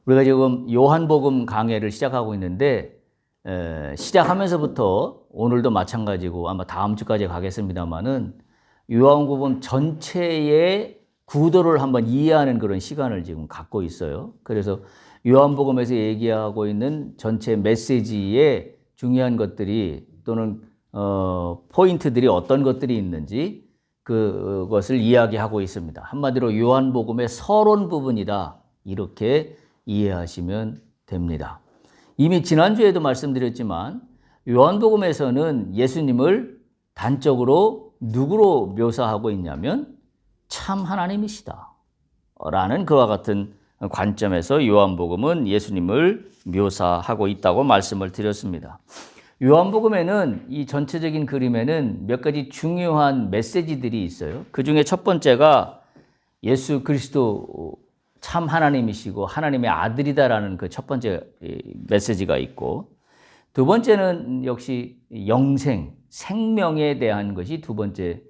우리가 지금 요한복음 강해를 시작하고 있는데 시작하면서부터 오늘도 마찬가지고 아마 다음 주까지 가겠습니다만은 요한복음 전체의 구도를 한번 이해하는 그런 시간을 지금 갖고 있어요. 그래서 요한복음에서 얘기하고 있는 전체 메시지의 중요한 것들이 또는 포인트들이 어떤 것들이 있는지 그것을 이야기하고 있습니다. 한마디로 요한복음의 서론 부분이다, 이렇게 이해하시면 됩니다. 이미 지난주에도 말씀드렸지만 요한복음에서는 예수님을 단적으로 누구로 묘사하고 있냐면 참 하나님이시다 라는 그와 같은 관점에서 요한복음은 예수님을 묘사하고 있다고 말씀을 드렸습니다. 요한복음에는 이 전체적인 그림에는 몇 가지 중요한 메시지들이 있어요. 그 중에 첫 번째가 예수 그리스도 참 하나님이시고 하나님의 아들이다라는 그 첫 번째 메시지가 있고, 두 번째는 역시 영생, 생명에 대한 것이 두 번째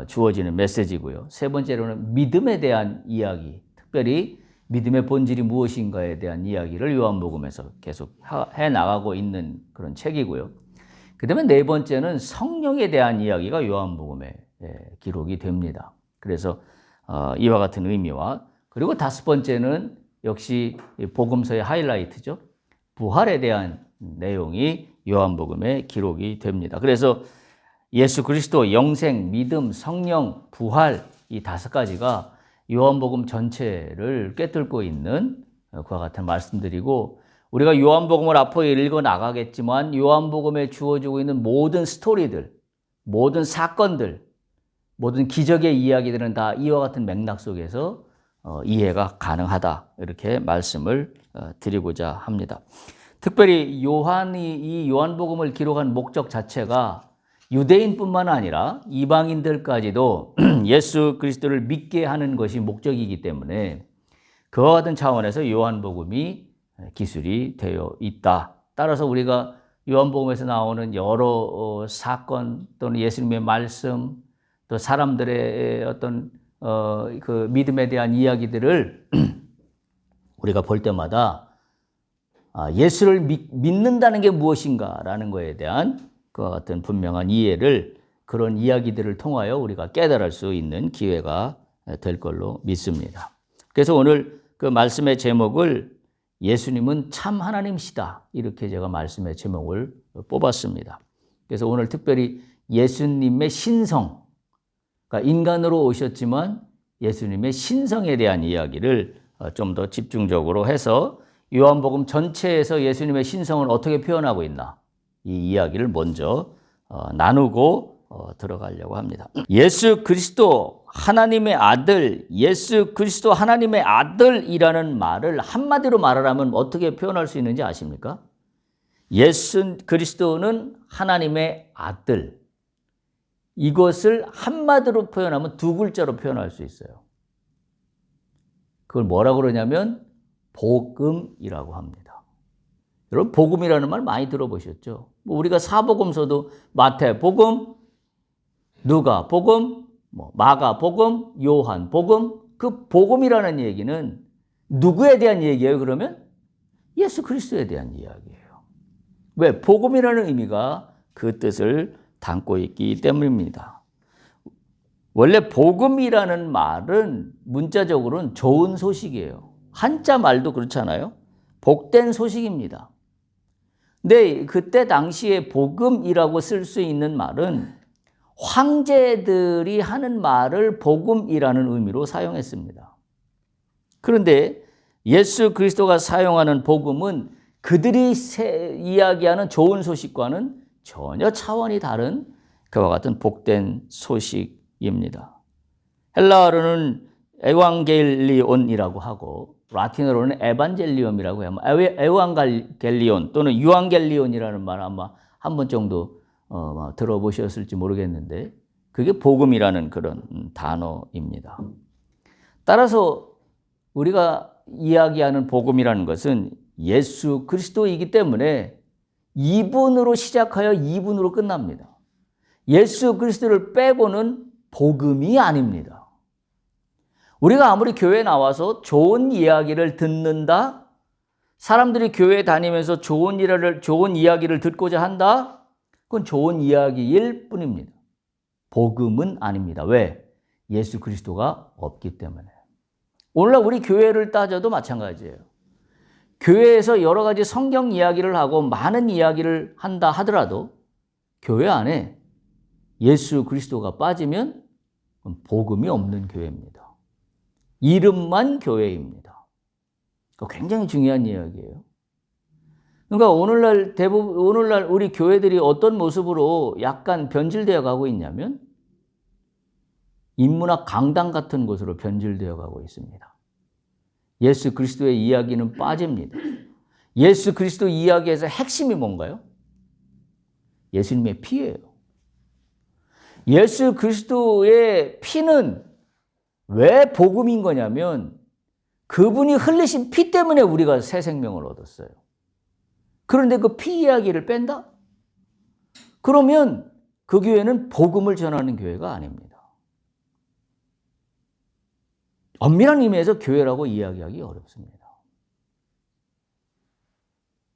주어지는 메시지고요. 세 번째로는 믿음에 대한 이야기, 특별히 믿음의 본질이 무엇인가에 대한 이야기를 요한복음에서 계속 해나가고 있는 그런 책이고요. 그 다음에 네 번째는 성령에 대한 이야기가 요한복음에 기록이 됩니다. 그래서 이와 같은 의미와, 그리고 다섯 번째는 역시 복음서의 하이라이트죠. 부활에 대한 내용이 요한복음에 기록이 됩니다. 그래서 예수 그리스도, 영생, 믿음, 성령, 부활, 이 다섯 가지가 요한복음 전체를 꿰뚫고 있는 그와 같은 말씀들이고, 우리가 요한복음을 앞으로 읽어 나가겠지만 요한복음에 주어지고 있는 모든 스토리들, 모든 사건들, 모든 기적의 이야기들은 다 이와 같은 맥락 속에서 이해가 가능하다, 이렇게 말씀을 드리고자 합니다. 특별히 요한이 이 요한복음을 기록한 목적 자체가 유대인뿐만 아니라 이방인들까지도 예수 그리스도를 믿게 하는 것이 목적이기 때문에 그와 같은 차원에서 요한복음이 기술이 되어 있다. 따라서 우리가 요한복음에서 나오는 여러 사건 또는 예수님의 말씀, 또 사람들의 어떤 그 믿음에 대한 이야기들을 우리가 볼 때마다 예수를 믿는다는 게 무엇인가라는 것에 대한 그와 같은 분명한 이해를, 그런 이야기들을 통하여 우리가 깨달을 수 있는 기회가 될 걸로 믿습니다. 그래서 오늘 그 말씀의 제목을 예수님은 참 하나님이시다, 이렇게 제가 말씀의 제목을 뽑았습니다. 그래서 오늘 특별히 예수님의 신성, 그러니까 인간으로 오셨지만 예수님의 신성에 대한 이야기를 좀 더 집중적으로 해서 요한복음 전체에서 예수님의 신성을 어떻게 표현하고 있나, 이 이야기를 먼저 나누고 들어가려고 합니다. 예수 그리스도 하나님의 아들, 예수 그리스도 하나님의 아들이라는 말을 한마디로 말하라면 어떻게 표현할 수 있는지 아십니까? 예수 그리스도는 하나님의 아들. 이것을 한마디로 표현하면 두 글자로 표현할 수 있어요. 그걸 뭐라고 그러냐면 복음이라고 합니다. 여러분, 복음이라는 말 많이 들어보셨죠? 우리가 사복음서도 마태복음, 누가복음, 마가복음, 요한복음, 그 복음이라는 얘기는 누구에 대한 얘기예요, 그러면? 예수 그리스도에 대한 이야기예요. 왜? 복음이라는 의미가 그 뜻을 담고 있기 때문입니다. 원래 복음이라는 말은 문자적으로는 좋은 소식이에요. 한자 말도 그렇잖아요. 복된 소식입니다. 근데 그때 당시에 복음이라고 쓸 수 있는 말은 황제들이 하는 말을 복음이라는 의미로 사용했습니다. 그런데 예수 그리스도가 사용하는 복음은 그들이 이야기하는 좋은 소식과는 전혀 차원이 다른 그와 같은 복된 소식입니다. 헬라어로는 에반겔리온이라고 하고 라틴어로는 에반젤리움이라고 해요. 에반겔리온 또는 유앙겔리온이라는 말 아마 한 번 정도 들어보셨을지 모르겠는데 그게 복음이라는 그런 단어입니다. 따라서 우리가 이야기하는 복음이라는 것은 예수 그리스도이기 때문에 이분으로 시작하여 이분으로 끝납니다. 예수 그리스도를 빼고는 복음이 아닙니다. 우리가 아무리 교회에 나와서 좋은 이야기를 듣는다, 사람들이 교회에 다니면서 좋은 이야기를 듣고자 한다? 그건 좋은 이야기일 뿐입니다. 복음은 아닙니다. 왜? 예수 그리스도가 없기 때문에. 오늘날 우리 교회를 따져도 마찬가지예요. 교회에서 여러 가지 성경 이야기를 하고 많은 이야기를 한다 하더라도 교회 안에 예수 그리스도가 빠지면 복음이 없는 교회입니다. 이름만 교회입니다. 굉장히 중요한 이야기예요. 그러니까 오늘날 우리 교회들이 어떤 모습으로 약간 변질되어 가고 있냐면 인문학 강당 같은 곳으로 변질되어 가고 있습니다. 예수 그리스도의 이야기는 빠집니다. 예수 그리스도 이야기에서 핵심이 뭔가요? 예수님의 피예요. 예수 그리스도의 피는 왜 복음인 거냐면 그분이 흘리신 피 때문에 우리가 새 생명을 얻었어요. 그런데 그 피 이야기를 뺀다? 그러면 그 교회는 복음을 전하는 교회가 아닙니다. 엄밀한 의미에서 교회라고 이야기하기 어렵습니다.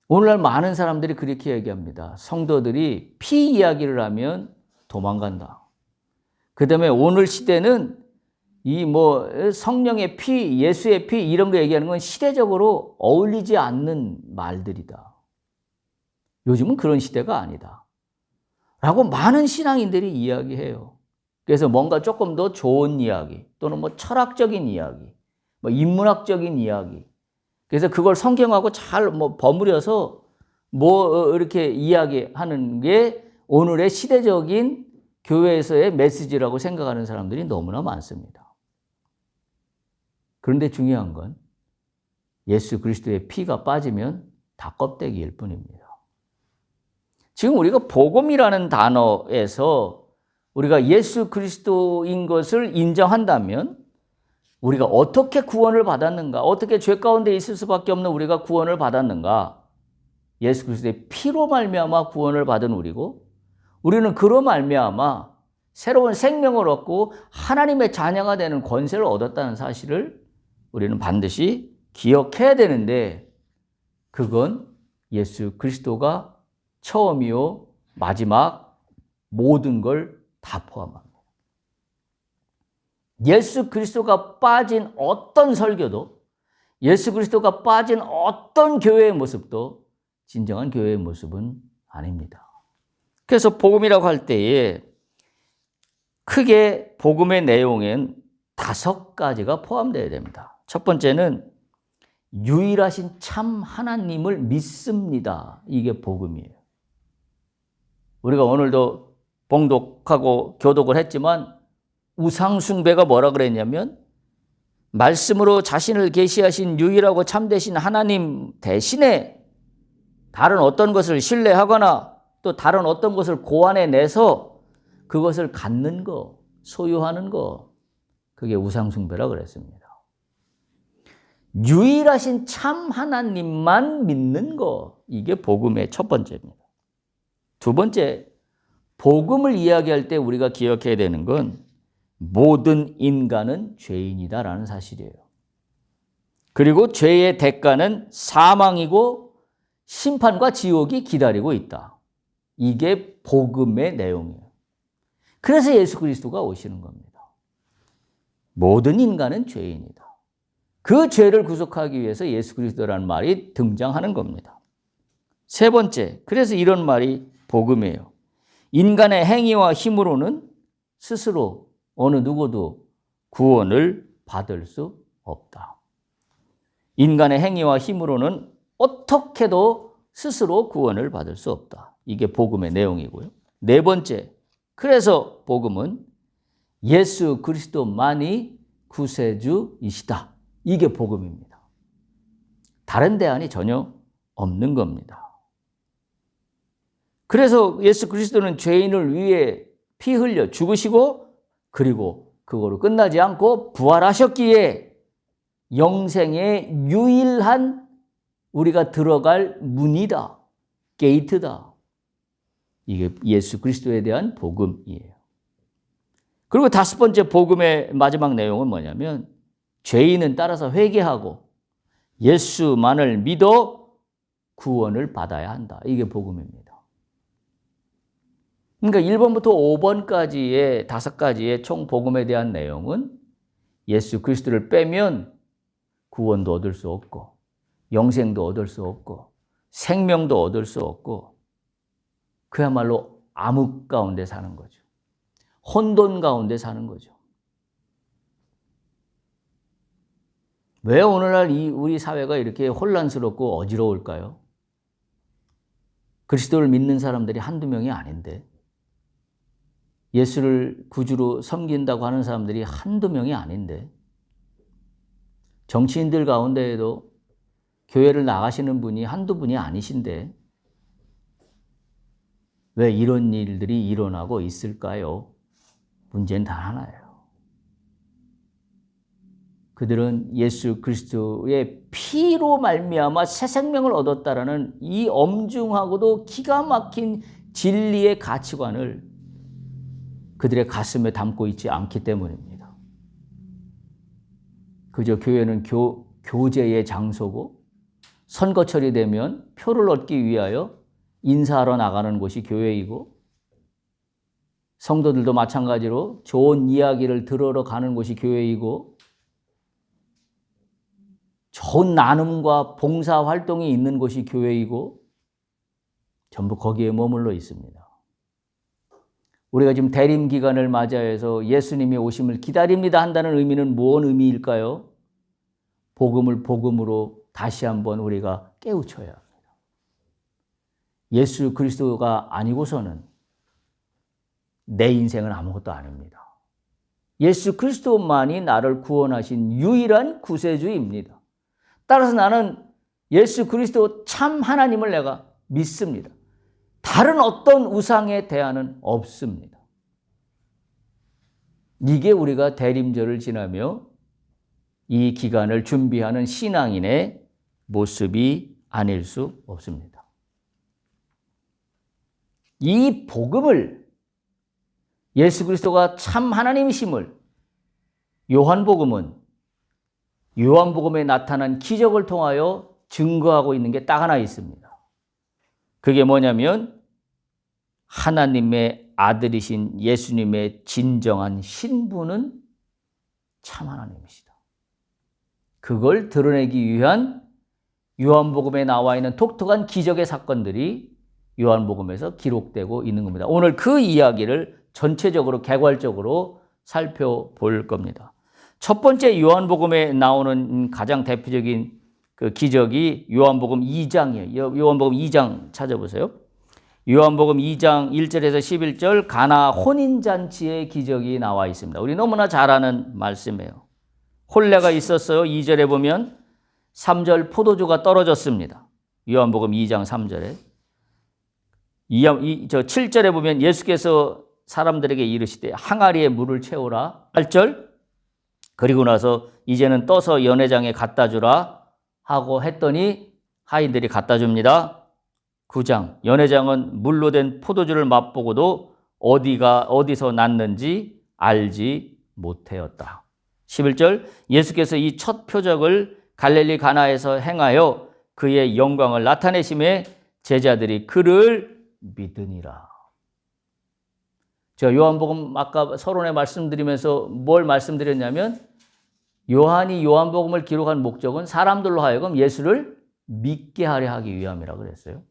오늘날 많은 사람들이 그렇게 얘기합니다. 성도들이 피 이야기를 하면 도망간다. 그 다음에 오늘 시대는 성령의 피, 예수의 피 이런 거 얘기하는 건 시대적으로 어울리지 않는 말들이다. 요즘은 그런 시대가 아니다. 라고 많은 신앙인들이 이야기해요. 그래서 뭔가 조금 더 좋은 이야기 또는 철학적인 이야기, 인문학적인 이야기. 그래서 그걸 성경하고 잘 버무려서 이렇게 이야기하는 게 오늘의 시대적인 교회에서의 메시지라고 생각하는 사람들이 너무나 많습니다. 그런데 중요한 건 예수 그리스도의 피가 빠지면 다 껍데기일 뿐입니다. 지금 우리가 복음이라는 단어에서 우리가 예수 그리스도인 것을 인정한다면 우리가 어떻게 구원을 받았는가? 어떻게 죄 가운데 있을 수밖에 없는 우리가 구원을 받았는가? 예수 그리스도의 피로 말미암아 구원을 받은 우리고 우리는 그로 말미암아 새로운 생명을 얻고 하나님의 자녀가 되는 권세를 얻었다는 사실을 우리는 반드시 기억해야 되는데 그건 예수 그리스도가 처음이요 마지막 모든 걸 다 포함합니다. 예수 그리스도가 빠진 어떤 설교도 예수 그리스도가 빠진 어떤 교회의 모습도 진정한 교회의 모습은 아닙니다. 그래서 복음이라고 할 때에 크게 복음의 내용엔 5가지가 포함되어야 됩니다. 첫 번째는 유일하신 참 하나님을 믿습니다. 이게 복음이에요. 우리가 오늘도 봉독하고 교독을 했지만 우상숭배가 뭐라 그랬냐면 말씀으로 자신을 계시하신 유일하고 참되신 하나님 대신에 다른 어떤 것을 신뢰하거나 또 다른 어떤 것을 고안해내서 그것을 갖는 거, 소유하는 거, 그게 우상숭배라 그랬습니다. 유일하신 참 하나님만 믿는 거, 이게 복음의 첫 번째입니다. 두 번째, 복음을 이야기할 때 우리가 기억해야 되는 건 모든 인간은 죄인이다라는 사실이에요. 그리고 죄의 대가는 사망이고 심판과 지옥이 기다리고 있다. 이게 복음의 내용이에요. 그래서 예수 그리스도가 오시는 겁니다. 모든 인간은 죄인이다. 그 죄를 구속하기 위해서 예수 그리스도라는 말이 등장하는 겁니다. 세 번째, 그래서 이런 말이 복음이에요. 인간의 행위와 힘으로는 스스로 어느 누구도 구원을 받을 수 없다. 인간의 행위와 힘으로는 어떻게도 스스로 구원을 받을 수 없다. 이게 복음의 내용이고요. 네 번째, 그래서 복음은 예수 그리스도만이 구세주이시다. 이게 복음입니다. 다른 대안이 전혀 없는 겁니다. 그래서 예수 그리스도는 죄인을 위해 피 흘려 죽으시고 그리고 그거로 끝나지 않고 부활하셨기에 영생의 유일한 우리가 들어갈 문이다. 게이트다. 이게 예수 그리스도에 대한 복음이에요. 그리고 5번째 복음의 마지막 내용은 뭐냐면 죄인은 따라서 회개하고 예수만을 믿어 구원을 받아야 한다. 이게 복음입니다. 그러니까 1번부터 5번까지의 5가지의 총 복음에 대한 내용은 예수 그리스도를 빼면 구원도 얻을 수 없고 영생도 얻을 수 없고 생명도 얻을 수 없고 그야말로 암흑 가운데 사는 거죠. 혼돈 가운데 사는 거죠. 왜 오늘날 우리 사회가 이렇게 혼란스럽고 어지러울까요? 그리스도를 믿는 사람들이 한두 명이 아닌데, 예수를 구주로 섬긴다고 하는 사람들이 한두 명이 아닌데, 정치인들 가운데에도 교회를 나가시는 분이 한두 분이 아니신데 왜 이런 일들이 일어나고 있을까요? 문제는 단 하나예요. 그들은 예수 그리스도의 피로 말미암아 새 생명을 얻었다라는 이 엄중하고도 기가 막힌 진리의 가치관을 그들의 가슴에 담고 있지 않기 때문입니다. 그저 교회는 교제의 장소고 선거철이 되면 표를 얻기 위하여 인사하러 나가는 곳이 교회이고 성도들도 마찬가지로 좋은 이야기를 들으러 가는 곳이 교회이고 좋은 나눔과 봉사 활동이 있는 곳이 교회이고 전부 거기에 머물러 있습니다. 우리가 지금 대림 기간을 맞이해서 예수님이 오심을 기다립니다 한다는 의미는 무슨 의미일까요? 복음을 복음으로 다시 한번 우리가 깨우쳐야 합니다. 예수 그리스도가 아니고서는 내 인생은 아무것도 아닙니다. 예수 그리스도만이 나를 구원하신 유일한 구세주입니다. 따라서 나는 예수 그리스도 참 하나님을 내가 믿습니다. 다른 어떤 우상에 대안은 없습니다. 이게 우리가 대림절을 지나며 이 기간을 준비하는 신앙인의 모습이 아닐 수 없습니다. 이 복음을 예수 그리스도가 참 하나님이심을 요한복음에 나타난 기적을 통하여 증거하고 있는 게 딱 하나 있습니다. 그게 뭐냐면 하나님의 아들이신 예수님의 진정한 신분은 참 하나님이시다. 그걸 드러내기 위한 요한복음에 나와 있는 독특한 기적의 사건들이 요한복음에서 기록되고 있는 겁니다. 오늘 그 이야기를 전체적으로 개괄적으로 살펴볼 겁니다. 첫 번째 요한복음에 나오는 가장 대표적인 그 기적이 요한복음 2장이에요. 요한복음 2장 찾아보세요. 요한복음 2장 1절에서 11절 가나 혼인잔치의 기적이 나와 있습니다. 우리 너무나 잘 아는 말씀이에요. 혼례가 있었어요. 2절에 보면 3절 포도주가 떨어졌습니다. 요한복음 2장 3절에. 7절에 보면 예수께서 사람들에게 이르시되 항아리에 물을 채우라. 8절 그리고 나서 이제는 떠서 연회장에 갖다 주라 하고 했더니 하인들이 갖다 줍니다. 9장 연회장은 물로 된 포도주를 맛보고도 어디서 났는지 알지 못하였다. 11절 예수께서 이 첫 표적을 갈릴리 가나에서 행하여 그의 영광을 나타내심에 제자들이 그를 믿으니라. 제가 요한복음 아까 서론에 말씀드리면서 뭘 말씀드렸냐면 요한이 요한복음을 기록한 목적은 사람들로 하여금 예수를 믿게 하려 하기 위함이라고 그랬어요.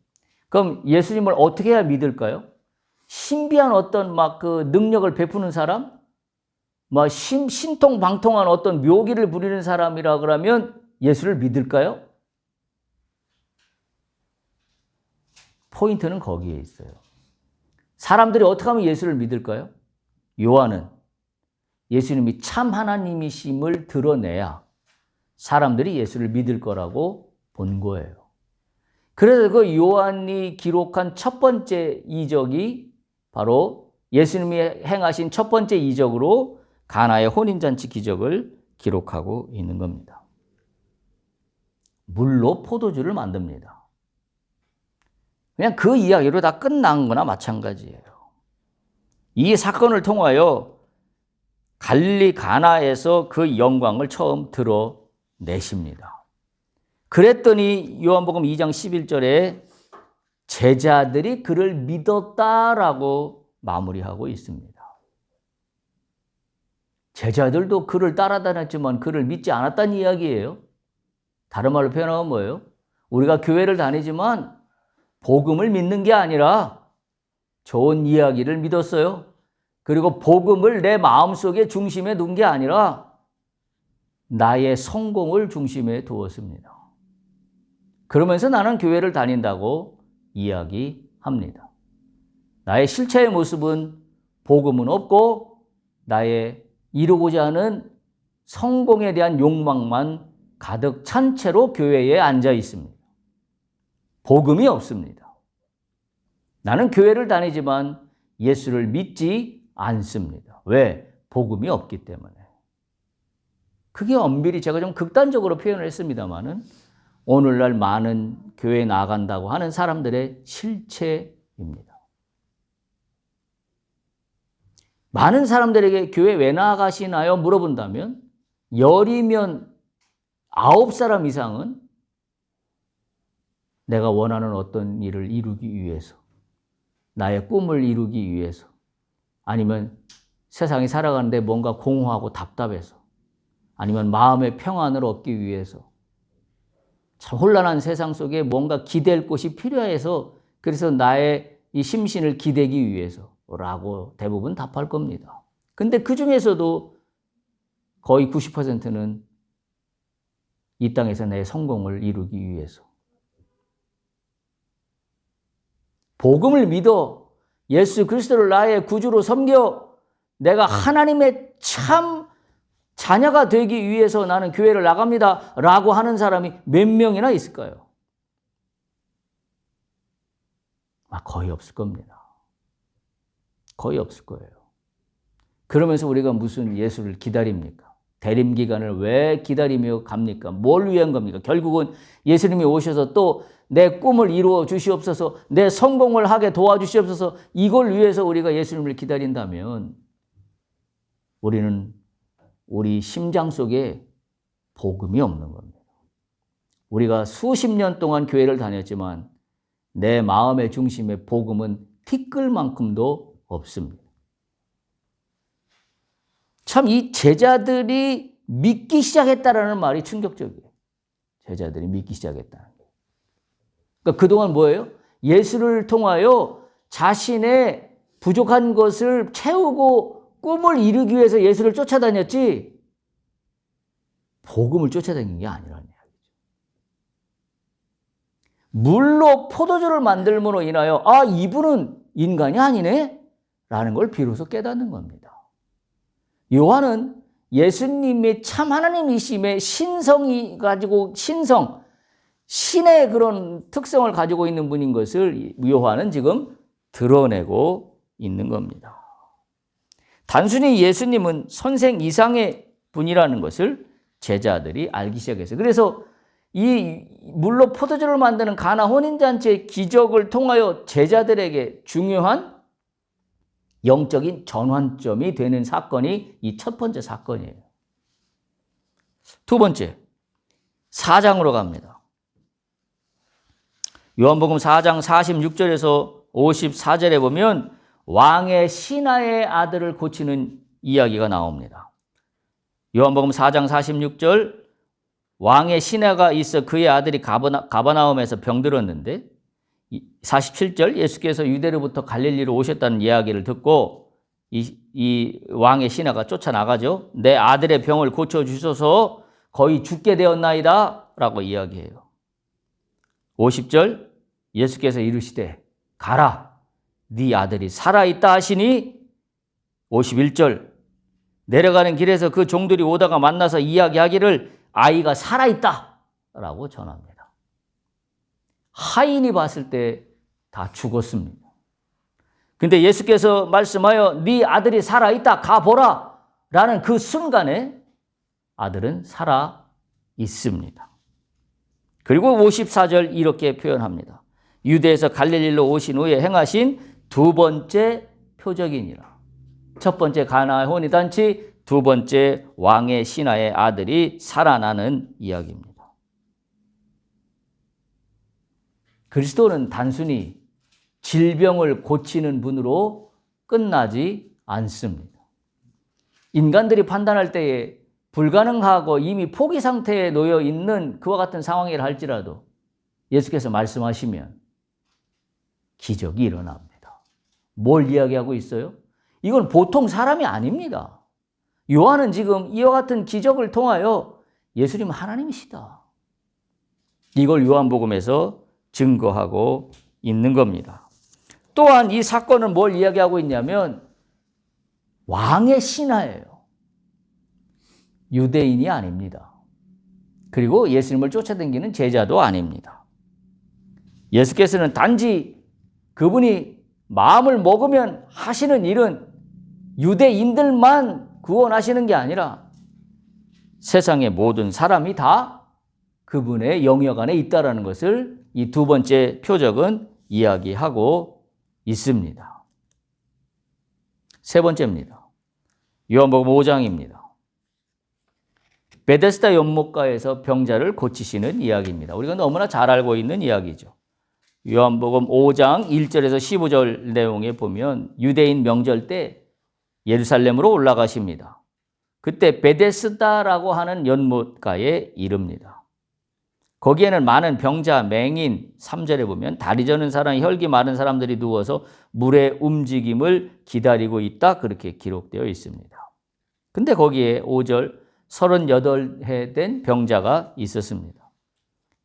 그럼 예수님을 어떻게 해야 믿을까요? 신비한 어떤 그 능력을 베푸는 사람? 신통방통한 어떤 묘기를 부리는 사람이라 그러면 예수를 믿을까요? 포인트는 거기에 있어요. 사람들이 어떻게 하면 예수를 믿을까요? 요한은 예수님이 참 하나님이심을 드러내야 사람들이 예수를 믿을 거라고 본 거예요. 그래서 그 요한이 기록한 첫 번째 이적이 바로 예수님이 행하신 첫 번째 이적으로 가나의 혼인잔치 기적을 기록하고 있는 겁니다. 물로 포도주를 만듭니다. 그냥 그 이야기로 다 끝난 거나 마찬가지예요. 이 사건을 통하여 갈릴리 가나에서 그 영광을 처음 드러내십니다. 그랬더니 요한복음 2장 11절에 제자들이 그를 믿었다라고 마무리하고 있습니다. 제자들도 그를 따라다녔지만 그를 믿지 않았다는 이야기예요. 다른 말로 표현하면 뭐예요? 우리가 교회를 다니지만 복음을 믿는 게 아니라 좋은 이야기를 믿었어요. 그리고 복음을 내 마음속에 중심에 둔 게 아니라 나의 성공을 중심에 두었습니다. 그러면서 나는 교회를 다닌다고 이야기합니다. 나의 실체의 모습은 복음은 없고 나의 이루고자 하는 성공에 대한 욕망만 가득 찬 채로 교회에 앉아 있습니다. 복음이 없습니다. 나는 교회를 다니지만 예수를 믿지 않습니다. 왜? 복음이 없기 때문에. 그게 엄밀히 제가 좀 극단적으로 표현을 했습니다만은 오늘날 많은 교회에 나간다고 하는 사람들의 실체입니다. 많은 사람들에게 교회 왜 나가시나요? 물어본다면 10이면 9사람 이상은 내가 원하는 어떤 일을 이루기 위해서, 나의 꿈을 이루기 위해서, 아니면 세상이 살아가는데 뭔가 공허하고 답답해서, 아니면 마음의 평안을 얻기 위해서, 참 혼란한 세상 속에 뭔가 기댈 곳이 필요해서, 그래서 나의 이 심신을 기대기 위해서라고 대부분 답할 겁니다. 근데 그 중에서도 거의 90%는 이 땅에서 내 성공을 이루기 위해서, 복음을 믿어 예수 그리스도를 나의 구주로 섬겨 내가 하나님의 참 자녀가 되기 위해서 나는 교회를 나갑니다 라고 하는 사람이 몇 명이나 있을까요? 거의 없을 겁니다. 거의 없을 거예요. 그러면서 우리가 무슨 예수를 기다립니까? 대림 기간을 왜 기다리며 갑니까? 뭘 위한 겁니까? 결국은 예수님이 오셔서 또 내 꿈을 이루어 주시옵소서, 내 성공을 하게 도와주시옵소서, 이걸 위해서 우리가 예수님을 기다린다면 우리는 우리 심장 속에 복음이 없는 겁니다. 우리가 수십 년 동안 교회를 다녔지만 내 마음의 중심에 복음은 티끌만큼도 없습니다. 참 이 제자들이 믿기 시작했다라는 말이 충격적이에요. 제자들이 믿기 시작했다는 게. 그러니까 그동안 뭐예요? 예수를 통하여 자신의 부족한 것을 채우고 꿈을 이루기 위해서 예수를 쫓아다녔지 복음을 쫓아다닌 게 아니라는 이야기죠. 물로 포도주를 만들므로 인하여 이분은 인간이 아니네? 라는 걸 비로소 깨닫는 겁니다. 요한은 예수님의 참 하나님이심의 신성이 가지고 신의 그런 특성을 가지고 있는 분인 것을 요한은 지금 드러내고 있는 겁니다. 단순히 예수님은 선생 이상의 분이라는 것을 제자들이 알기 시작했어요. 그래서 이 물로 포도주를 만드는 가나 혼인잔치의 기적을 통하여 제자들에게 중요한 영적인 전환점이 되는 사건이 이 첫 번째 사건이에요. 두 번째, 4장으로 갑니다. 요한복음 4장 46절에서 54절에 보면 왕의 신하의 아들을 고치는 이야기가 나옵니다. 요한복음 4장 46절, 왕의 신하가 있어 그의 아들이 가버나움에서 병들었는데, 47절, 예수께서 유대로부터 갈릴리로 오셨다는 이야기를 듣고 이 왕의 신하가 쫓아나가죠. 내 아들의 병을 고쳐주셔서 거의 죽게 되었나이다 라고 이야기해요. 50절, 예수께서 이르시되 가라, 네 아들이 살아있다 하시니, 51절, 내려가는 길에서 그 종들이 오다가 만나서 이야기하기를 아이가 살아있다 라고 전합니다. 하인이 봤을 때 다 죽었습니다. 근데 예수께서 말씀하여 네 아들이 살아있다, 가보라 라는 그 순간에 아들은 살아 있습니다. 그리고 54절 이렇게 표현합니다. 유대에서 갈릴리로 오신 후에 행하신 두 번째 표적이니라. 첫 번째 가나의 혼인잔치, 두 번째 왕의 신하의 아들이 살아나는 이야기입니다. 그리스도는 단순히 질병을 고치는 분으로 끝나지 않습니다. 인간들이 판단할 때에 불가능하고 이미 포기 상태에 놓여 있는 그와 같은 상황이라 할지라도 예수께서 말씀하시면 기적이 일어납니다. 뭘 이야기하고 있어요? 이건 보통 사람이 아닙니다. 요한은 지금 이와 같은 기적을 통하여 예수님 하나님이시다, 이걸 요한복음에서 증거하고 있는 겁니다. 또한 이 사건은 뭘 이야기하고 있냐면 왕의 신하예요. 유대인이 아닙니다. 그리고 예수님을 쫓아다니는 제자도 아닙니다. 예수께서는 단지 그분이 마음을 먹으면 하시는 일은 유대인들만 구원하시는 게 아니라 세상의 모든 사람이 다 그분의 영역 안에 있다는 것을 이 두 번째 표적은 이야기하고 있습니다. 세 번째입니다. 요한복음 5장입니다. 베데스다 연못가에서 병자를 고치시는 이야기입니다. 우리가 너무나 잘 알고 있는 이야기죠. 요한복음 5장 1절에서 15절 내용에 보면 유대인 명절 때 예루살렘으로 올라가십니다. 그때 베데스다라고 하는 연못가에 이릅니다. 거기에는 많은 병자, 맹인, 3절에 보면 다리 저는 사람, 혈기 많은 사람들이 누워서 물의 움직임을 기다리고 있다, 그렇게 기록되어 있습니다. 근데 거기에 5절 38해 된 병자가 있었습니다.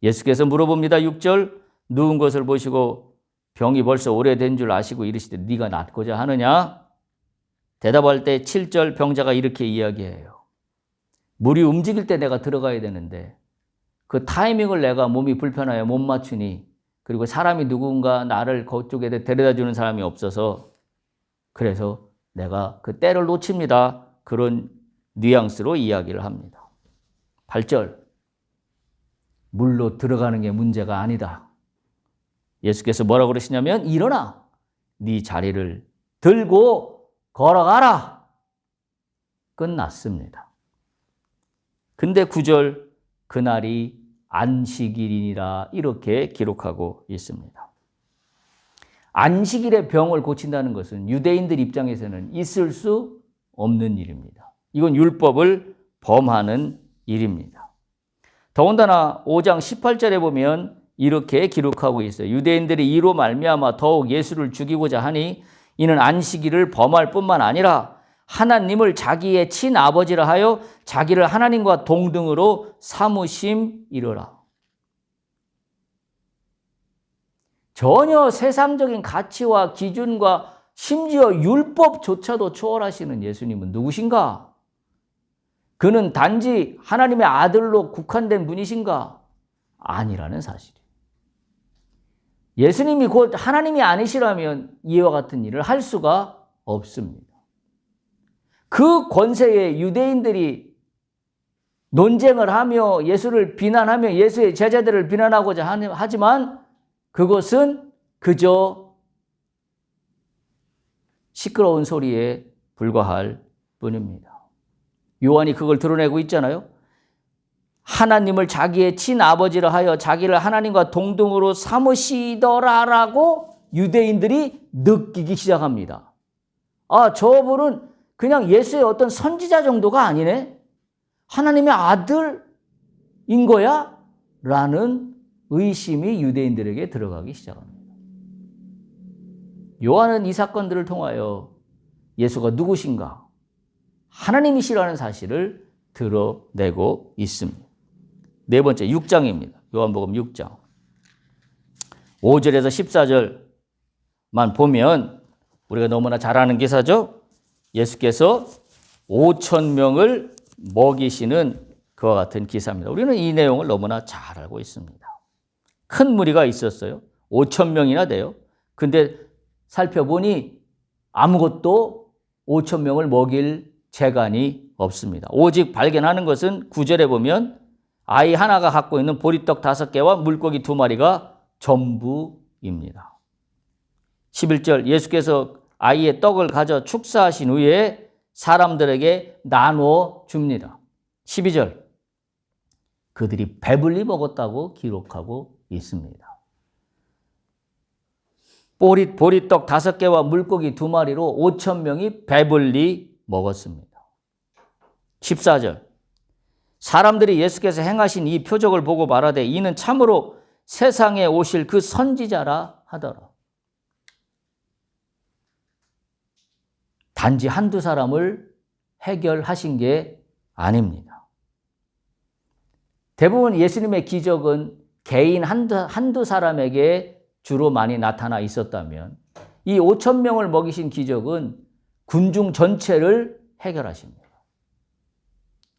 예수께서 물어봅니다. 6절 누운 것을 보시고 병이 벌써 오래된 줄 아시고 이르시되 네가 낫고자 하느냐? 대답할 때 7절 병자가 이렇게 이야기해요. 물이 움직일 때 내가 들어가야 되는데 그 타이밍을 내가 몸이 불편하여 못 맞추니, 그리고 사람이 누군가 나를 그쪽에 데려다 주는 사람이 없어서 그래서 내가 그 때를 놓칩니다. 그런 뉘앙스로 이야기를 합니다. 8절 물로 들어가는 게 문제가 아니다. 예수께서 뭐라고 그러시냐면 일어나 네 자리를 들고 걸어가라. 끝났습니다. 근데 9절 그날이 안식일이니라, 이렇게 기록하고 있습니다. 안식일에 병을 고친다는 것은 유대인들 입장에서는 있을 수 없는 일입니다. 이건 율법을 범하는 일입니다. 더군다나 5장 18절에 보면 이렇게 기록하고 있어요. 유대인들이 이로 말미암아 더욱 예수를 죽이고자 하니 이는 안식일을 범할 뿐만 아니라 하나님을 자기의 친아버지라 하여 자기를 하나님과 동등으로 삼으심이로라. 전혀 세상적인 가치와 기준과 심지어 율법조차도 초월하시는 예수님은 누구신가? 그는 단지 하나님의 아들로 국한된 분이신가? 아니라는 사실이에요. 예수님이 곧 하나님이 아니시라면 이와 같은 일을 할 수가 없습니다. 그 권세에 유대인들이 논쟁을 하며 예수를 비난하며 예수의 제자들을 비난하고자 하지만 그것은 그저 시끄러운 소리에 불과할 뿐입니다. 요한이 그걸 드러내고 있잖아요. 하나님을 자기의 친아버지라 하여 자기를 하나님과 동등으로 삼으시더라라고 유대인들이 느끼기 시작합니다. 아, 저분은 그냥 예수의 어떤 선지자 정도가 아니네? 하나님의 아들인 거야? 라는 의심이 유대인들에게 들어가기 시작합니다. 요한은 이 사건들을 통하여 예수가 누구신가? 하나님이시라는 사실을 드러내고 있습니다. 네 번째 6장입니다. 요한복음 6장. 5절에서 14절만 보면 우리가 너무나 잘 아는 기사죠. 예수께서 5,000명을 먹이시는 그와 같은 기사입니다. 우리는 이 내용을 너무나 잘 알고 있습니다. 큰 무리가 있었어요. 5,000명이나 돼요. 근데 살펴보니 아무것도 5,000명을 먹일 재간이 없습니다. 오직 발견하는 것은 9절에 보면 아이 하나가 갖고 있는 보리떡 5개와 물고기 2마리가 전부입니다. 11절 예수께서 아이의 떡을 가져 축사하신 후에 사람들에게 나누어 줍니다. 12절 그들이 배불리 먹었다고 기록하고 있습니다. 보리떡 5개와 물고기 2마리로 5,000명이 배불리 먹었습니다. 14절. 사람들이 예수께서 행하신 이 표적을 보고 말하되 이는 참으로 세상에 오실 그 선지자라 하더라. 단지 한두 사람을 해결하신 게 아닙니다. 대부분 예수님의 기적은 개인 한두 사람에게 주로 많이 나타나 있었다면 이 5,000명을 먹이신 기적은 군중 전체를 해결하십니다.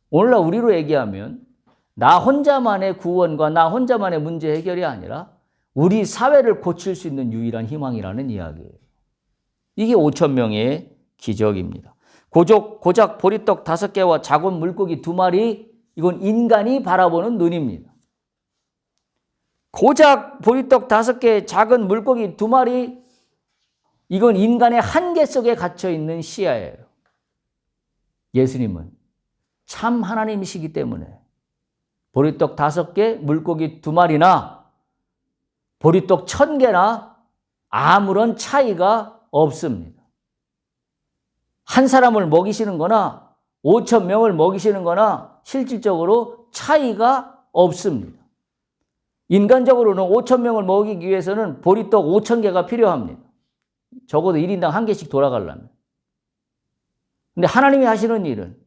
오늘날 우리로 얘기하면 나 혼자만의 구원과 나 혼자만의 문제 해결이 아니라 우리 사회를 고칠 수 있는 유일한 희망이라는 이야기예요. 이게 5,000명의 기적입니다. 고작 보리떡 5개와 작은 물고기 2마리, 이건 인간이 바라보는 눈입니다. 고작 보리떡 5개, 작은 물고기 2마리, 이건 인간의 한계 속에 갇혀 있는 시야예요. 예수님은 참 하나님이시기 때문에 보리떡 5개, 물고기 2마리나 보리떡 1,000개나 아무런 차이가 없습니다. 한 사람을 먹이시는 거나 5,000명을 먹이시는 거나 실질적으로 차이가 없습니다. 인간적으로는 5,000명을 먹이기 위해서는 보리떡 5,000개가 필요합니다. 적어도 1인당 1개씩 돌아가려면. 근데 하나님이 하시는 일은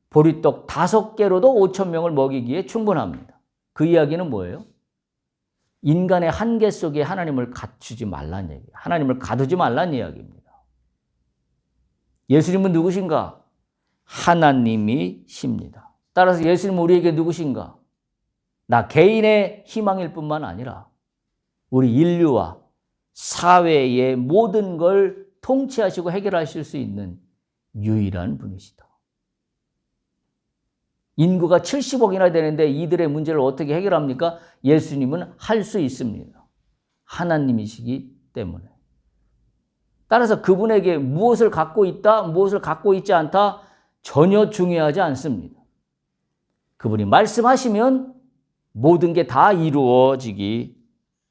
보리떡 5개로도 5,000명을 먹이기에 충분합니다. 그 이야기는 뭐예요? 인간의 한계 속에 하나님을 갖추지 말란 얘기예요. 하나님을 가두지 말란 이야기입니다. 예수님은 누구신가? 하나님이십니다. 따라서 예수님은 우리에게 누구신가? 나 개인의 희망일 뿐만 아니라 우리 인류와 사회의 모든 걸 통치하시고 해결하실 수 있는 유일한 분이시다. 인구가 70억이나 되는데 이들의 문제를 어떻게 해결합니까? 예수님은 할 수 있습니다. 하나님이시기 때문에. 따라서 그분에게 무엇을 갖고 있다, 무엇을 갖고 있지 않다 전혀 중요하지 않습니다. 그분이 말씀하시면 모든 게 다 이루어지기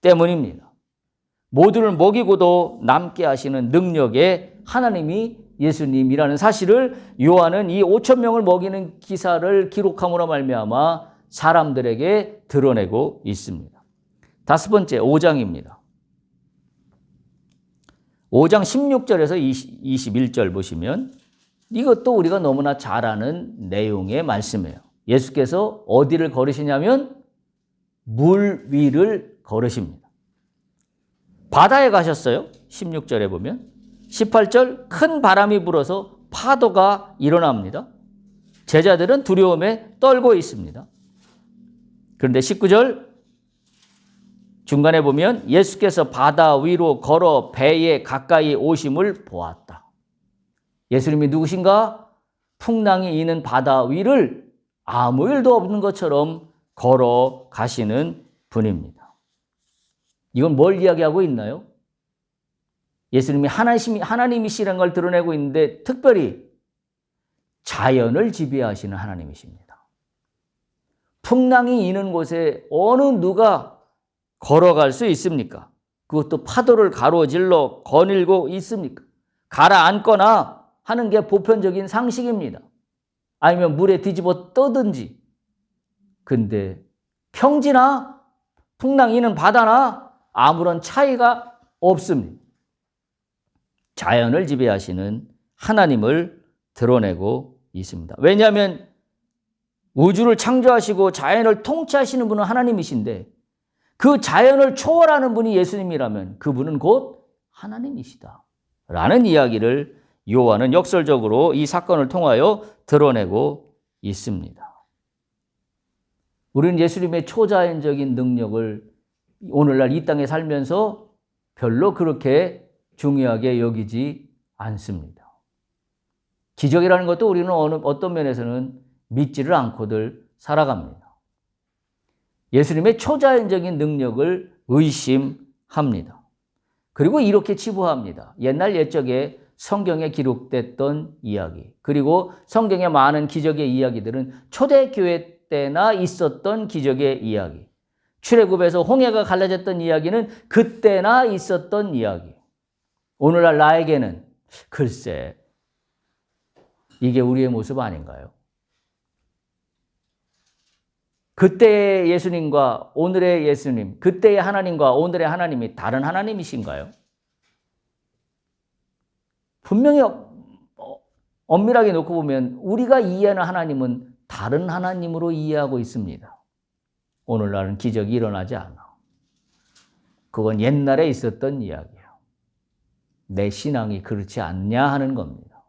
때문입니다. 모두를 먹이고도 남게 하시는 능력의 하나님이 예수님이라는 사실을 요한은 이 5,000명을 먹이는 기사를 기록함으로 말미암아 사람들에게 드러내고 있습니다. 5번째, 5장입니다. 5장 16절에서 21절 보시면 이것도 우리가 너무나 잘 아는 내용의 말씀이에요. 예수께서 어디를 걸으시냐면 물 위를 걸으십니다. 바다에 가셨어요. 16절에 보면. 18절 큰 바람이 불어서 파도가 일어납니다. 제자들은 두려움에 떨고 있습니다. 그런데 19절 중간에 보면 예수께서 바다 위로 걸어 배에 가까이 오심을 보았다. 예수님이 누구신가? 풍랑이 있는 바다 위를 아무 일도 없는 것처럼 걸어가시는 분입니다. 이건 뭘 이야기하고 있나요? 예수님이 하나님이시라는 걸 드러내고 있는데 특별히 자연을 지배하시는 하나님이십니다. 풍랑이 있는 곳에 어느 누가 걸어갈 수 있습니까? 그것도 파도를 가로질러 거닐고 있습니까? 가라앉거나 하는 게 보편적인 상식입니다. 아니면 물에 뒤집어 떠든지. 근데 평지나 풍랑이 있는 바다나 아무런 차이가 없습니다. 자연을 지배하시는 하나님을 드러내고 있습니다. 왜냐하면 우주를 창조하시고 자연을 통치하시는 분은 하나님이신데 그 자연을 초월하는 분이 예수님이라면 그분은 곧 하나님이시다 라는 이야기를 요한은 역설적으로 이 사건을 통하여 드러내고 있습니다. 우리는 예수님의 초자연적인 능력을 오늘날 이 땅에 살면서 별로 그렇게 중요하게 여기지 않습니다. 기적이라는 것도 우리는 어떤 면에서는 믿지를 않고들 살아갑니다. 예수님의 초자연적인 능력을 의심합니다. 그리고 이렇게 치부합니다. 옛날 옛적에 성경에 기록됐던 이야기, 그리고 성경의 많은 기적의 이야기들은 초대교회 때나 있었던 기적의 이야기, 출애굽에서 홍해가 갈라졌던 이야기는 그때나 있었던 이야기. 오늘날 나에게는 글쎄 이게 우리의 모습 아닌가요? 그때의 예수님과 오늘의 예수님, 그때의 하나님과 오늘의 하나님이 다른 하나님이신가요? 분명히 엄밀하게 놓고 보면 우리가 이해하는 하나님은 다른 하나님으로 이해하고 있습니다. 오늘날은 기적이 일어나지 않아. 그건 옛날에 있었던 이야기야. 내 신앙이 그렇지 않냐 하는 겁니다.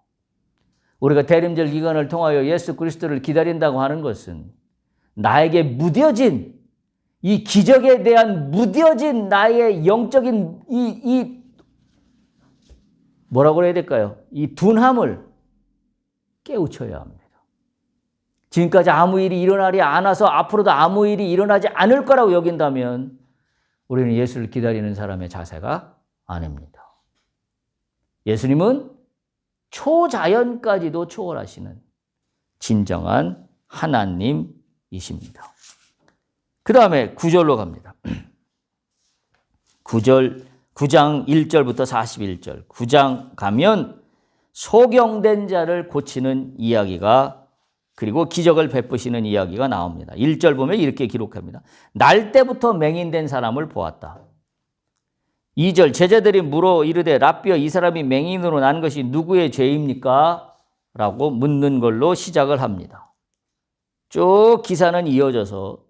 우리가 대림절 기간을 통하여 예수 그리스도를 기다린다고 하는 것은 나에게 무뎌진 이 기적에 대한 무뎌진 나의 영적인 뭐라고 해야 될까요? 이 둔함을 깨우쳐야 합니다. 지금까지 아무 일이 일어나지 않아서 앞으로도 아무 일이 일어나지 않을 거라고 여긴다면 우리는 예수를 기다리는 사람의 자세가 아닙니다. 예수님은 초자연까지도 초월하시는 진정한 하나님이십니다. 그 다음에 9절로 갑니다. 9장 1절부터 41절. 9장 가면 소경된 자를 고치는 이야기가 그리고 기적을 베푸시는 이야기가 나옵니다. 1절 보면 이렇게 기록합니다. 날 때부터 맹인된 사람을 보았다. 2절 제자들이 물어 이르되 랍비여 이 사람이 맹인으로 난 것이 누구의 죄입니까? 라고 묻는 걸로 시작을 합니다. 쭉 기사는 이어져서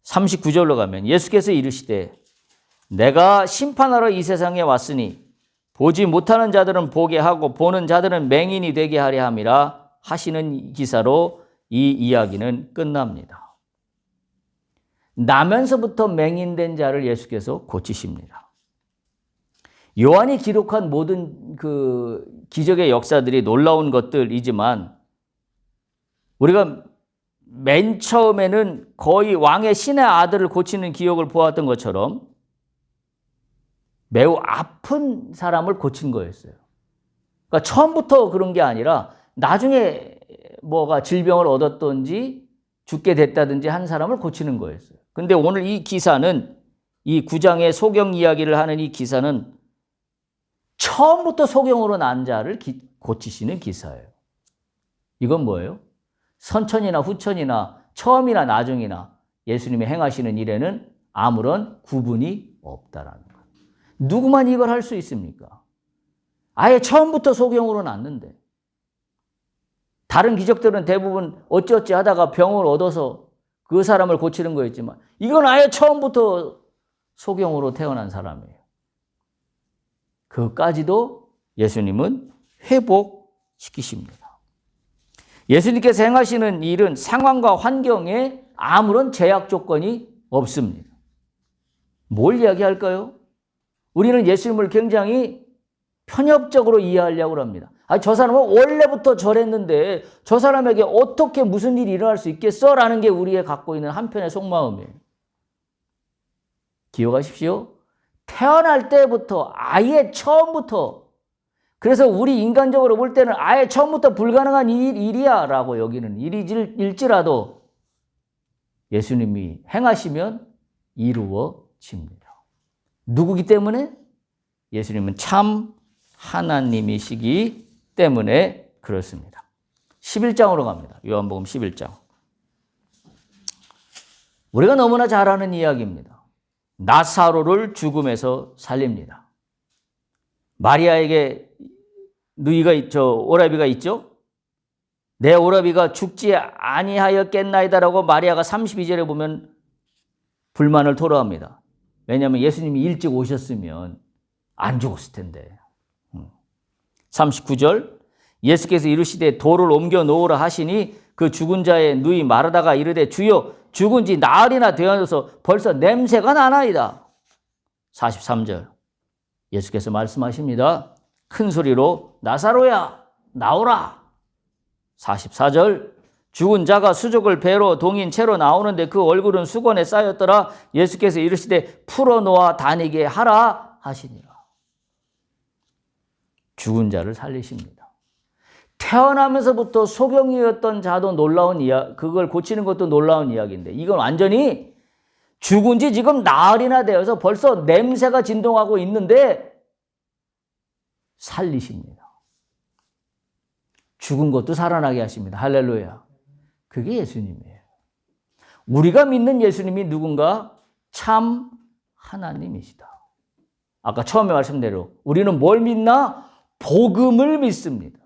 39절로 가면 예수께서 이르시되 내가 심판하러 이 세상에 왔으니 보지 못하는 자들은 보게 하고 보는 자들은 맹인이 되게 하려 함이라 하시는 기사로 이 이야기는 끝납니다. 나면서부터 맹인된 자를 예수께서 고치십니다. 요한이 기록한 모든 그 기적의 역사들이 놀라운 것들이지만 우리가 맨 처음에는 거의 왕의 신의 아들을 고치는 기억을 보았던 것처럼 매우 아픈 사람을 고친 거였어요. 그러니까 처음부터 그런 게 아니라 나중에 뭐가 질병을 얻었든지 죽게 됐다든지 한 사람을 고치는 거였어요. 근데 오늘 이 기사는 이 9장의 소경 이야기를 하는 이 기사는 처음부터 소경으로 난 자를 고치시는 기사예요. 이건 뭐예요? 선천이나 후천이나 처음이나 나중이나 예수님이 행하시는 일에는 아무런 구분이 없다라는 거예요. 누구만 이걸 할 수 있습니까? 아예 처음부터 소경으로 났는데 다른 기적들은 대부분 어찌어찌 하다가 병을 얻어서 그 사람을 고치는 거였지만 이건 아예 처음부터 소경으로 태어난 사람이에요. 그것까지도 예수님은 회복시키십니다. 예수님께서 행하시는 일은 상황과 환경에 아무런 제약 조건이 없습니다. 뭘 이야기할까요? 우리는 예수님을 굉장히 편협적으로 이해하려고 합니다. 저 사람은 원래부터 저랬는데 저 사람에게 어떻게 무슨 일이 일어날 수 있겠어? 라는 게 우리가 갖고 있는 한편의 속마음이에요. 기억하십시오. 태어날 때부터 아예 처음부터 그래서 우리 인간적으로 볼 때는 아예 처음부터 불가능한 일이야 라고 여기는 일일지라도 예수님이 행하시면 이루어집니다. 누구기 때문에? 예수님은 참 하나님이시기 때문에 그렇습니다. 11장으로 갑니다. 요한복음 11장. 우리가 너무나 잘 아는 이야기입니다. 나사로를 죽음에서 살립니다. 마리아에게 누이가 있죠. 오라비가 있죠. 내 오라비가 죽지 아니하였겠나이다라고 마리아가 32절에 보면 불만을 토로합니다. 왜냐하면 예수님이 일찍 오셨으면 안 죽었을 텐데. 39절 예수께서 이르시되 돌을 옮겨 놓으라 하시니 그 죽은 자의 누이 마르다가 이르되 주여 죽은 지 나흘이나 되어서 벌써 냄새가 나나이다. 43절 예수께서 말씀하십니다. 큰 소리로 나사로야 나오라. 44절 죽은 자가 수족을 배로 동인 채로 나오는데 그 얼굴은 수건에 쌓였더라. 예수께서 이르시되 풀어놓아 다니게 하라 하시니라. 죽은 자를 살리십니다. 태어나면서부터 소경이었던 자도 놀라운 이야기, 그걸 고치는 것도 놀라운 이야기인데 이건 완전히 죽은 지 지금 나흘이나 되어서 벌써 냄새가 진동하고 있는데 살리십니다. 죽은 것도 살아나게 하십니다. 할렐루야. 그게 예수님이에요. 우리가 믿는 예수님이 누군가? 참 하나님이시다. 아까 처음에 말씀대로 우리는 뭘 믿나? 복음을 믿습니다.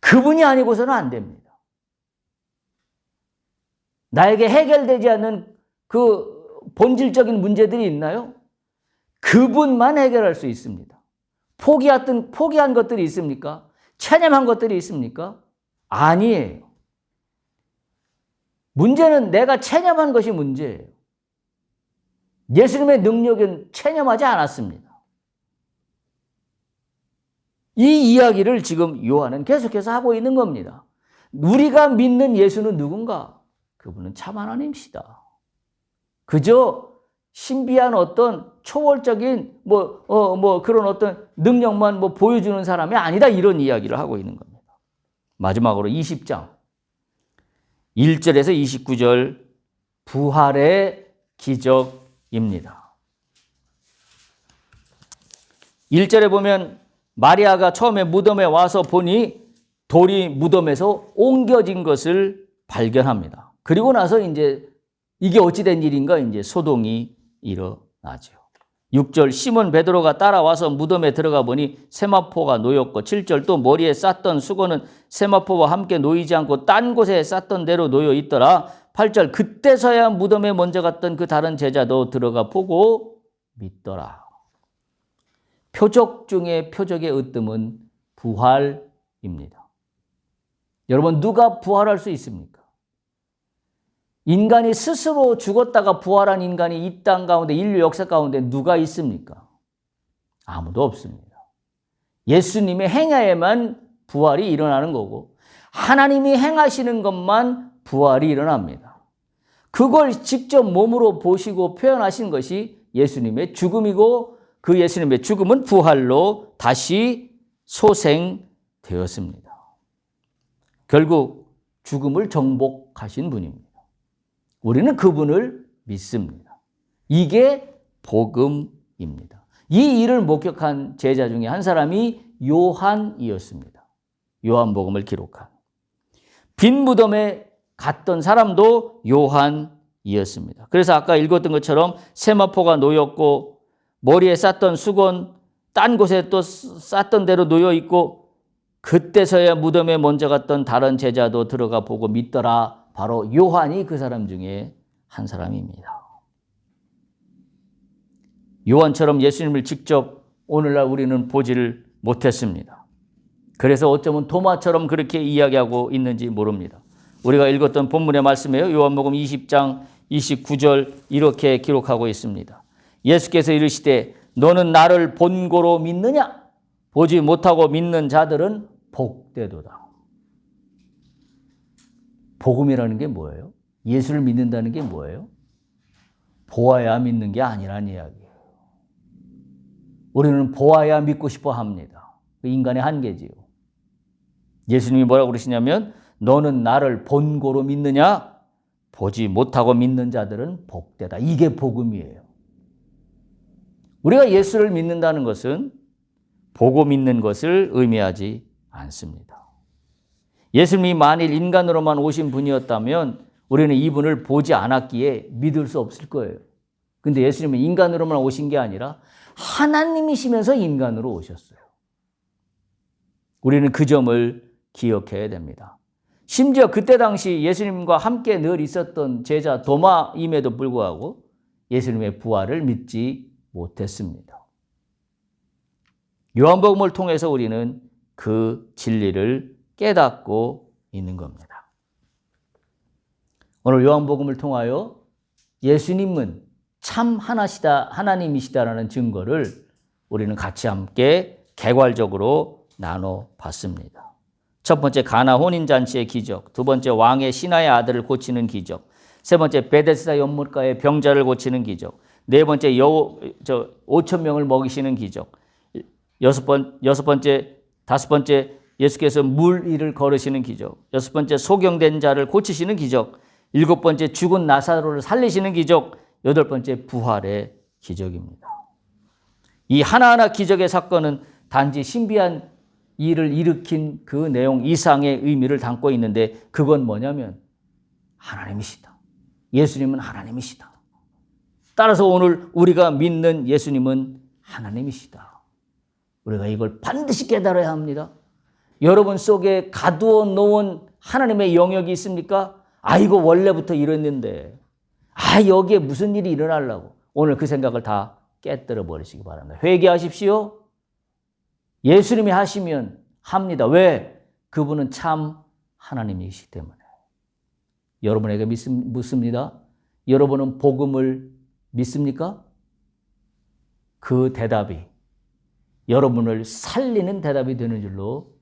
그분이 아니고서는 안 됩니다. 나에게 해결되지 않는 그 본질적인 문제들이 있나요? 그분만 해결할 수 있습니다. 포기한 것들이 있습니까? 체념한 것들이 있습니까? 아니에요. 문제는 내가 체념한 것이 문제예요. 예수님의 능력은 체념하지 않았습니다. 이 이야기를 지금 요한은 계속해서 하고 있는 겁니다. 우리가 믿는 예수는 누군가? 그분은 참 하나님이시다. 그저 신비한 어떤 초월적인 그런 어떤 능력만 보여주는 사람이 아니다. 이런 이야기를 하고 있는 겁니다. 마지막으로 20장 1절에서 29절 부활의 기적입니다. 1절에 보면 마리아가 처음에 무덤에 와서 보니 돌이 무덤에서 옮겨진 것을 발견합니다. 그리고 나서 이제 이게 어찌된 일인가 이제 소동이 일어나죠. 6절 시몬 베드로가 따라와서 무덤에 들어가 보니 세마포가 놓였고 7절 또 머리에 쌌던 수건은 세마포와 함께 놓이지 않고 딴 곳에 쌌던 대로 놓여 있더라. 8절 그때서야 무덤에 먼저 갔던 그 다른 제자도 들어가 보고 믿더라. 표적 중에 표적의 으뜸은 부활입니다. 여러분 누가 부활할 수 있습니까? 인간이 스스로 죽었다가 부활한 인간이 이 땅 가운데 인류 역사 가운데 누가 있습니까? 아무도 없습니다. 예수님의 행하에만 부활이 일어나는 거고 하나님이 행하시는 것만 부활이 일어납니다. 그걸 직접 몸으로 보시고 표현하신 것이 예수님의 죽음이고 그 예수님의 죽음은 부활로 다시 소생되었습니다. 결국 죽음을 정복하신 분입니다. 우리는 그분을 믿습니다. 이게 복음입니다. 이 일을 목격한 제자 중에 한 사람이 요한이었습니다. 요한복음을 기록한. 빈 무덤에 갔던 사람도 요한이었습니다. 그래서 아까 읽었던 것처럼 세마포가 놓였고 머리에 쌌던 수건 딴 곳에 또 쌌던 대로 놓여 있고 그때서야 무덤에 먼저 갔던 다른 제자도 들어가 보고 믿더라. 바로 요한이 그 사람 중에 한 사람입니다. 요한처럼 예수님을 직접 오늘날 우리는 보지를 못했습니다. 그래서 어쩌면 도마처럼 그렇게 이야기하고 있는지 모릅니다. 우리가 읽었던 본문의 말씀이에요. 요한복음 20장 29절 이렇게 기록하고 있습니다. 예수께서 이르시되 너는 나를 본고로 믿느냐? 보지 못하고 믿는 자들은 복되도다. 복음이라는 게 뭐예요? 예수를 믿는다는 게 뭐예요? 보아야 믿는 게 아니란 이야기예요. 우리는 보아야 믿고 싶어 합니다. 그 인간의 한계지요. 예수님이 뭐라고 그러시냐면 너는 나를 본고로 믿느냐? 보지 못하고 믿는 자들은 복되다. 이게 복음이에요. 우리가 예수를 믿는다는 것은 보고 믿는 것을 의미하지 않습니다. 예수님이 만일 인간으로만 오신 분이었다면 우리는 이분을 보지 않았기에 믿을 수 없을 거예요. 근데 예수님은 인간으로만 오신 게 아니라 하나님이시면서 인간으로 오셨어요. 우리는 그 점을 기억해야 됩니다. 심지어 그때 당시 예수님과 함께 늘 있었던 제자 도마임에도 불구하고 예수님의 부활을 믿지 못했습니다. 요한복음을 통해서 우리는 그 진리를 깨닫고 있는 겁니다. 오늘 요한복음을 통하여 예수님은 참 하나님이시다라는 증거를 우리는 같이 함께 개괄적으로 나눠봤습니다. 첫 번째 가나 혼인잔치의 기적, 두 번째 왕의 신하의 아들을 고치는 기적, 세 번째 베데스다 연못가의 병자를 고치는 기적, 네 번째 5천 명을 먹이시는 기적, 다섯 번째 예수께서 물 위를 걸으시는 기적, 여섯 번째 소경된 자를 고치시는 기적, 일곱 번째 죽은 나사로를 살리시는 기적, 여덟 번째 부활의 기적입니다. 이 하나하나 기적의 사건은 단지 신비한 일을 일으킨 그 내용 이상의 의미를 담고 있는데 그건 뭐냐면 하나님이시다. 예수님은 하나님이시다. 따라서 오늘 우리가 믿는 예수님은 하나님이시다. 우리가 이걸 반드시 깨달아야 합니다. 여러분 속에 가두어 놓은 하나님의 영역이 있습니까? 이거 원래부터 이랬는데 여기에 무슨 일이 일어나려고. 오늘 그 생각을 다 깨뜨려 버리시기 바랍니다. 회개하십시오. 예수님이 하시면 합니다. 왜? 그분은 참 하나님이시기 때문에. 여러분에게 묻습니다. 여러분은 복음을 믿습니까? 그 대답이 여러분을 살리는 대답이 되는 줄로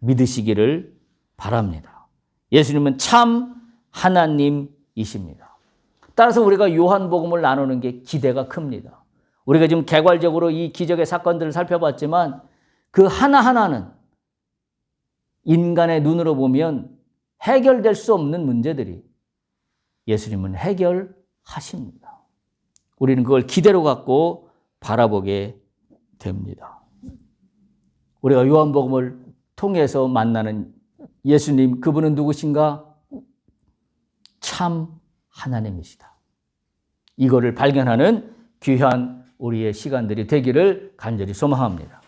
믿으시기를 바랍니다. 예수님은 참 하나님이십니다. 따라서 우리가 요한복음을 나누는 게 기대가 큽니다. 우리가 지금 개괄적으로 이 기적의 사건들을 살펴봤지만 그 하나하나는 인간의 눈으로 보면 해결될 수 없는 문제들이 예수님은 해결하십니다. 우리는 그걸 기대로 갖고 바라보게 됩니다. 우리가 요한복음을 통해서 만나는 예수님, 그분은 누구신가? 참 하나님이시다. 이거를 발견하는 귀한 우리의 시간들이 되기를 간절히 소망합니다.